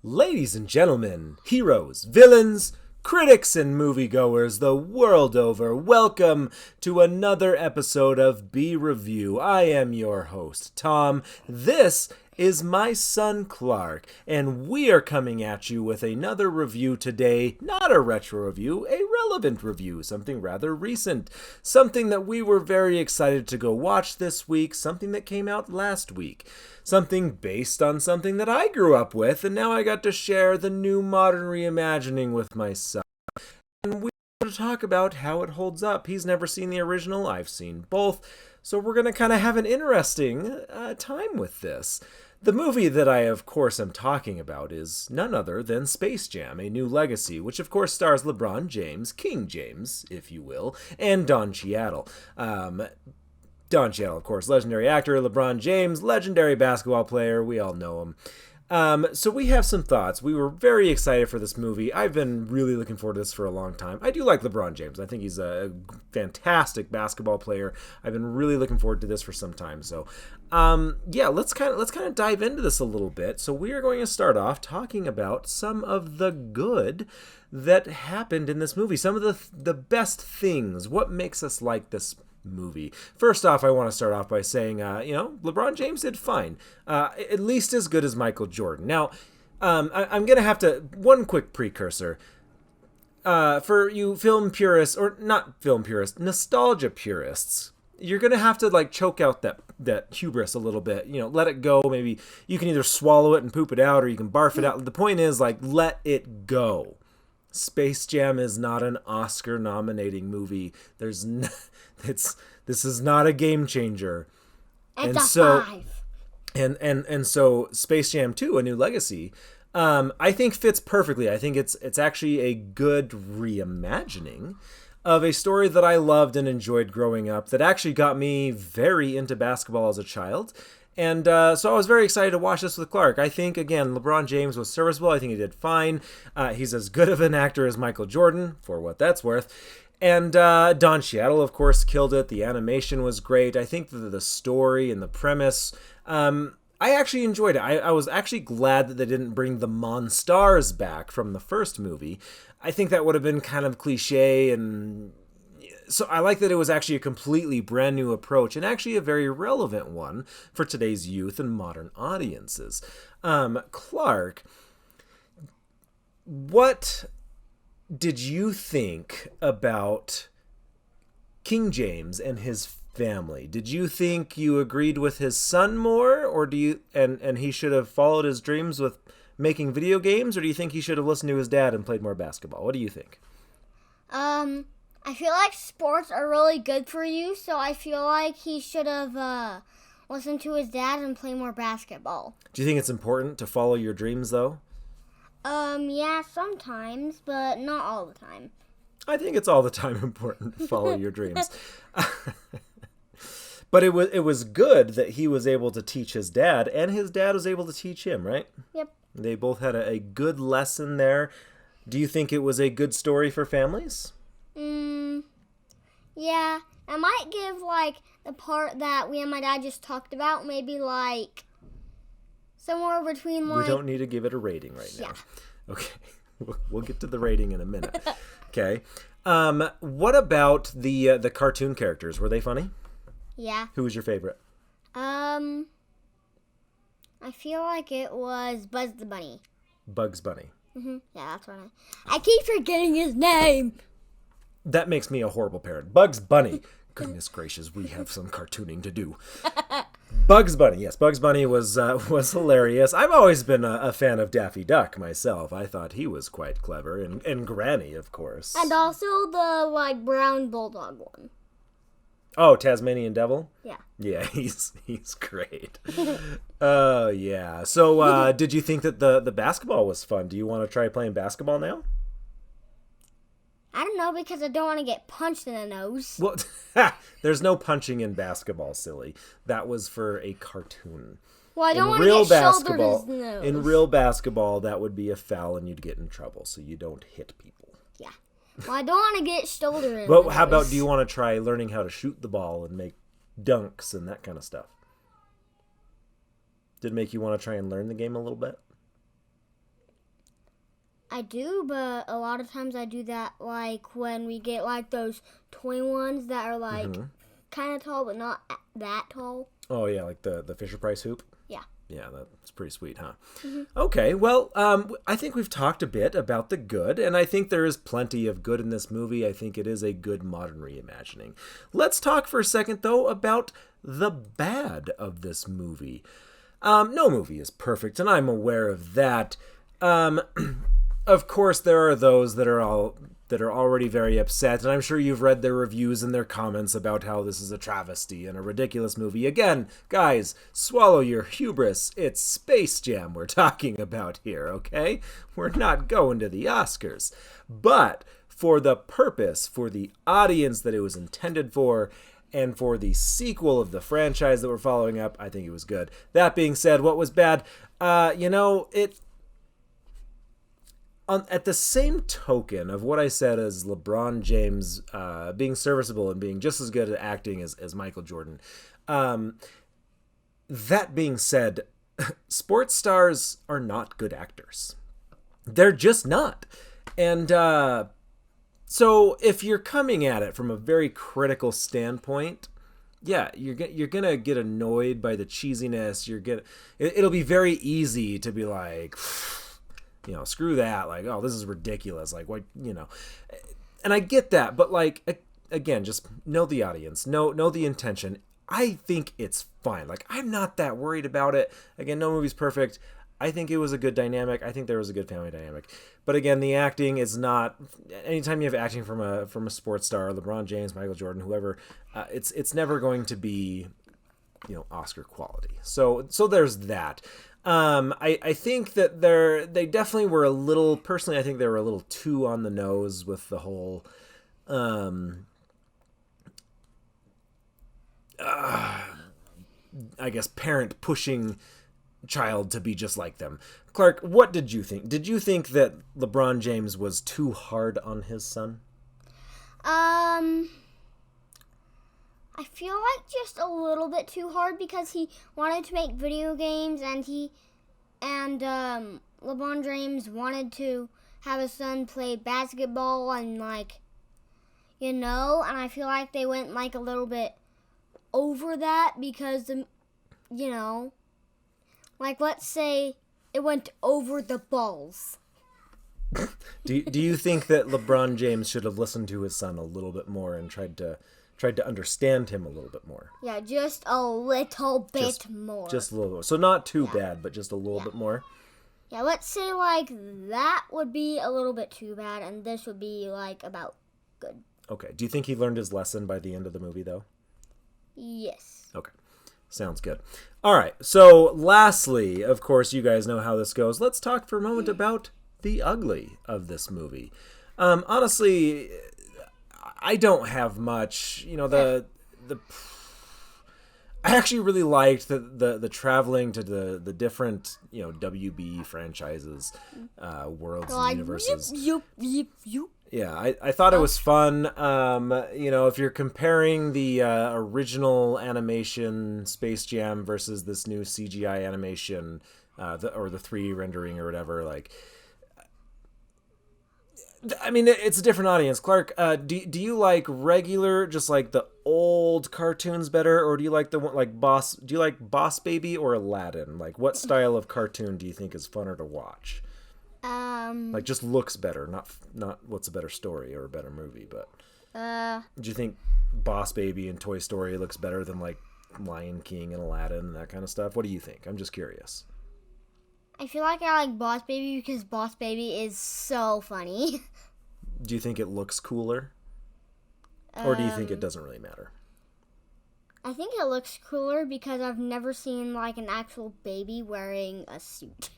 Ladies and gentlemen, heroes, villains, critics, and moviegoers the world over, welcome to another episode of B Review. I am your host, Tom. This is my son, Clark, and we are coming at you with another review today. Not a retro review, a relevant review, something rather recent, something that we were very excited to go watch this week, something that came out last week. Something based on something that I grew up with, and now I got to share the new modern reimagining with my son. And we're going to talk about how it holds up. He's never seen the original, I've seen both, so we're going to kind of have an interesting time with this. The movie that I, of course, am talking about is none other than Space Jam: A New Legacy, which, of course, stars LeBron James, King James, if you will, and Don Cheadle. Don Cheadle, of course, legendary actor. LeBron James, legendary basketball player. We all know him. So we have some thoughts. We were very excited for this movie. I've been really looking forward to this for a long time. I do like LeBron James. I think he's a fantastic basketball player. I've been really looking forward to this for some time. So, let's kind of dive into this a little bit. So we are going to start off talking about some of the good that happened in this movie. Some of the best things. What makes us like this movie. First off, I want to start off by saying, LeBron James did fine. At least as good as Michael Jordan. Now, I'm going to have to, one quick precursor. For you film purists, or not film purists, nostalgia purists, you're going to have to choke out that hubris a little bit. Let it go. Maybe you can either swallow it and poop it out, or you can barf it out. The point is, let it go. Space Jam is not an Oscar nominating movie. This is not a game changer. It's a 5. And so Space Jam 2, A New Legacy, I think fits perfectly. I think it's actually a good reimagining of a story that I loved and enjoyed growing up that actually got me very into basketball as a child. And so I was very excited to watch this with Clark. I think, again, LeBron James was serviceable. I think he did fine. He's as good of an actor as Michael Jordan, for what that's worth. And Don Cheadle, of course, killed it. The animation was great. I think the story and the premise, I actually enjoyed it. I was actually glad that they didn't bring the Monstars back from the first movie. I think that would have been kind of cliche, and so I like that it was actually a completely brand new approach, and actually a very relevant one for today's youth and modern audiences. Clark, what did you think about King James and his family? Did you think you agreed with his son more, or do you and he should have followed his dreams with making video games, or do you think he should have listened to his dad and played more basketball? What do you think? I feel like sports are really good for you, so I feel like he should have listened to his dad and play more basketball. Do you think it's important to follow your dreams, though? Yeah, sometimes, but not all the time. I think it's all the time important to follow your dreams. But it was good that he was able to teach his dad, and his dad was able to teach him, right? Yep. They both had a good lesson there. Do you think it was a good story for families? Yeah. I might give, the part that we and my dad just talked about, maybe, somewhere between, We don't need to give it a rating right now. Yeah. Okay. We'll get to the rating in a minute. Okay. What about the cartoon characters? Were they funny? Yeah. Who was your favorite? I feel like it was Buzz the Bunny. Bugs Bunny. Yeah, that's what I keep forgetting his name. That makes me a horrible parent. Bugs Bunny. Goodness gracious, we have some cartooning to do. Bugs Bunny. Yes, Bugs Bunny was hilarious. I've always been a fan of Daffy Duck myself. I thought he was quite clever. And Granny, of course. And also the, brown bulldog one. Oh, Tasmanian Devil? Yeah. Yeah, he's great. Oh, yeah. So, did you think that the basketball was fun? Do you want to try playing basketball now? I don't know, because I don't want to get punched in the nose. Well, there's no punching in basketball, silly. That was for a cartoon. Well, I don't want to get shouldered in the nose. In real basketball, that would be a foul and you'd get in trouble, so you don't hit people. Yeah. Well, I don't want to get shouldered in the nose. Well, how about, do you want to try learning how to shoot the ball and make dunks and that kind of stuff? Did it make you want to try and learn the game a little bit? I do, but a lot of times I do that like when we get like those toy ones that are like kind of tall but not that tall. Oh yeah, like the Fisher-Price hoop. Yeah. Yeah, that's pretty sweet, huh? Okay, well, I think we've talked a bit about the good, and I think there is plenty of good in this movie. I think it is a good modern reimagining. Let's talk for a second, though, about the bad of this movie. No movie is perfect, and I'm aware of that. Of course, there are those that are already very upset, and I'm sure you've read their reviews and their comments about how this is a travesty and a ridiculous movie. Again, guys, swallow your hubris. It's Space Jam we're talking about here, okay? We're not going to the Oscars. But for the purpose, for the audience that it was intended for, and for the sequel of the franchise that we're following up, I think it was good. That being said, what was bad? At the same token of what I said as LeBron James being serviceable and being just as good at acting as Michael Jordan, that being said, sports stars are not good actors. They're just not. And so if you're coming at it from a very critical standpoint, yeah, you're gonna get annoyed by the cheesiness. It'll be very easy to be like, screw that. Like, oh, this is ridiculous. Like, what, And I get that, but like, again, just know the audience, know the intention. I think it's fine. Like, I'm not that worried about it. Again, no movie's perfect. I think it was a good dynamic. I think there was a good family dynamic. But again, the acting is not. Anytime you have acting from a sports star, LeBron James, Michael Jordan, whoever, it's never going to be, Oscar quality. So there's that. I think that they definitely were a little. Personally, I think they were a little too on the nose with the whole. I guess parent pushing child to be just like them. Clark, what did you think? Did you think that LeBron James was too hard on his son? I feel like just a little bit too hard because he wanted to make video games and LeBron James wanted to have his son play basketball and and I feel like they went a little bit over that because let's say it went over the balls. Do you think that LeBron James should have listened to his son a little bit more and tried to understand him a little bit more? Yeah, just a little bit more. Just a little bit. So not too bad, but just a little bit more? Yeah, let's say that would be a little bit too bad, and this would be about good. Okay. Do you think he learned his lesson by the end of the movie, though? Yes. Okay. Sounds good. All right. So lastly, of course, you guys know how this goes. Let's talk for a moment about the ugly of this movie. Honestly, I don't have much. I actually really liked the traveling to the different WB franchises, worlds, and universes. Yeah, I thought it was fun. If you're comparing the original animation Space Jam versus this new CGI animation, or the 3D rendering or whatever, it's a different audience. Clark, do you like regular, just the old cartoons better, or do you like the one Boss? Do you like Boss Baby or Aladdin? What style of cartoon do you think is funner to watch? Just looks better, not what's a better story or a better movie, but do you think Boss Baby and Toy Story looks better than Lion King and Aladdin and that kind of stuff? What do you think? I'm just curious. I feel like I like Boss Baby because Boss Baby is so funny. Do you think it looks cooler? Or do you think it doesn't really matter? I think it looks cooler because I've never seen an actual baby wearing a suit.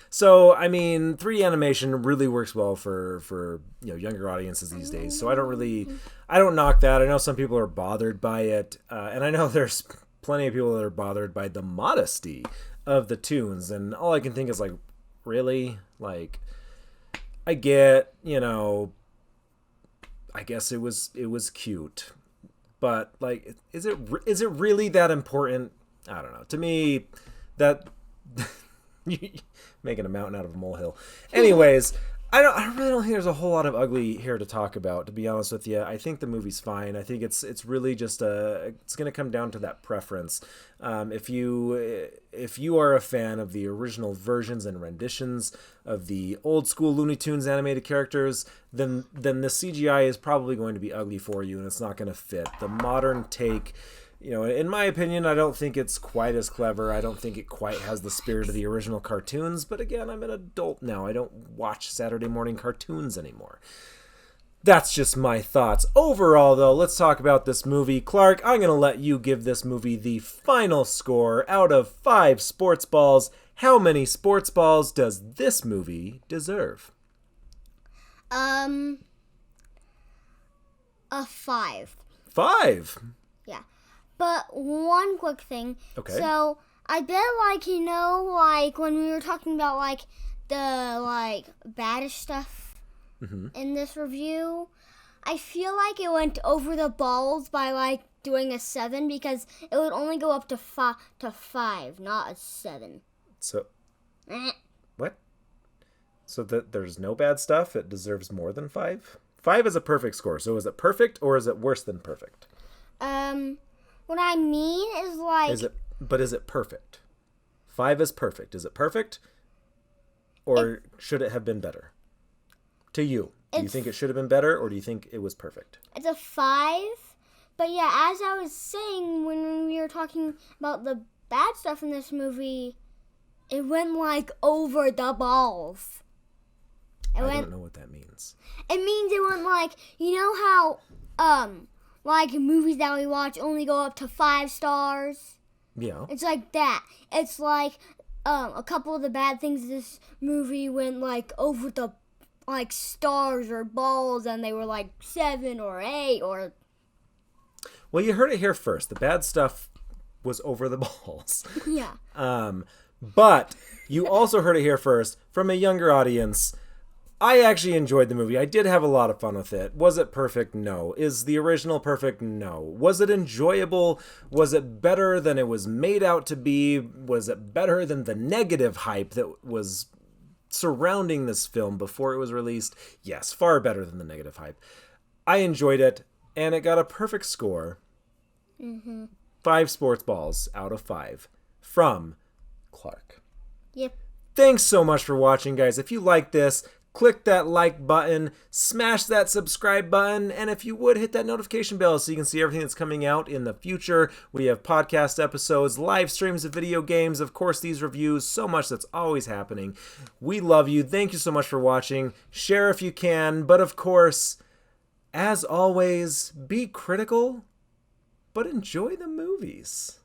So, 3D animation really works well for younger audiences these days. So I don't knock that. I know some people are bothered by it. And I know there's plenty of people that are bothered by the modesty of the tunes. And all I can think is really? I get, I guess it was cute. But is it really that important? I don't know. To me, that Making a mountain out of a molehill. Anyways, I really don't think there's a whole lot of ugly here to talk about, to be honest with you. I think the movie's fine. I think it's really just it's going to come down to that preference. If you are a fan of the original versions and renditions of the old school Looney Tunes animated characters, then the CGI is probably going to be ugly for you, and it's not going to fit. The modern take, in my opinion, I don't think it's quite as clever. I don't think it quite has the spirit of the original cartoons. But again, I'm an adult now. I don't watch Saturday morning cartoons anymore. That's just my thoughts. Overall, though, let's talk about this movie. Clark, I'm going to let you give this movie the final score out of 5 sports balls. How many sports balls does this movie deserve? A 5. 5? Yeah. But one quick thing. Okay. So, I bet, when we were talking about, the, baddish stuff in this review, I feel like it went over the balls by, doing a 7 because it would only go up to 5, not a 7. So, what? So there's no bad stuff? It deserves more than 5? 5 is a perfect score. So is it perfect or is it worse than perfect? What I mean is Is it perfect? 5 is perfect. Is it perfect? Or should it have been better? To you. Do you think it should have been better or do you think it was perfect? It's a 5. But yeah, as I was saying when we were talking about the bad stuff in this movie, it went over the balls. I don't know what that means. It means it went how movies that we watch only go up to 5 stars. Yeah. It's like that. It's a couple of the bad things in this movie went over the stars or balls, and they were 7 or 8 or. Well, you heard it here first. The bad stuff was over the balls. Yeah. But you also heard it here first from a younger audience. I actually enjoyed the movie. I did have a lot of fun with it. Was it perfect? No. Is the original perfect? No. Was it enjoyable? Was it better than it was made out to be? Was it better than the negative hype that was surrounding this film before it was released? Yes, far better than the negative hype. I enjoyed it, and it got a perfect score. 5 sports balls out of 5 from Clark. Yep. Thanks so much for watching, guys. If you like this, click that like button, smash that subscribe button, and if you would, hit that notification bell so you can see everything that's coming out in the future. We have podcast episodes, live streams of video games, of course, these reviews, so much that's always happening. We love you. Thank you so much for watching. Share if you can, but of course, as always, be critical, but enjoy the movies.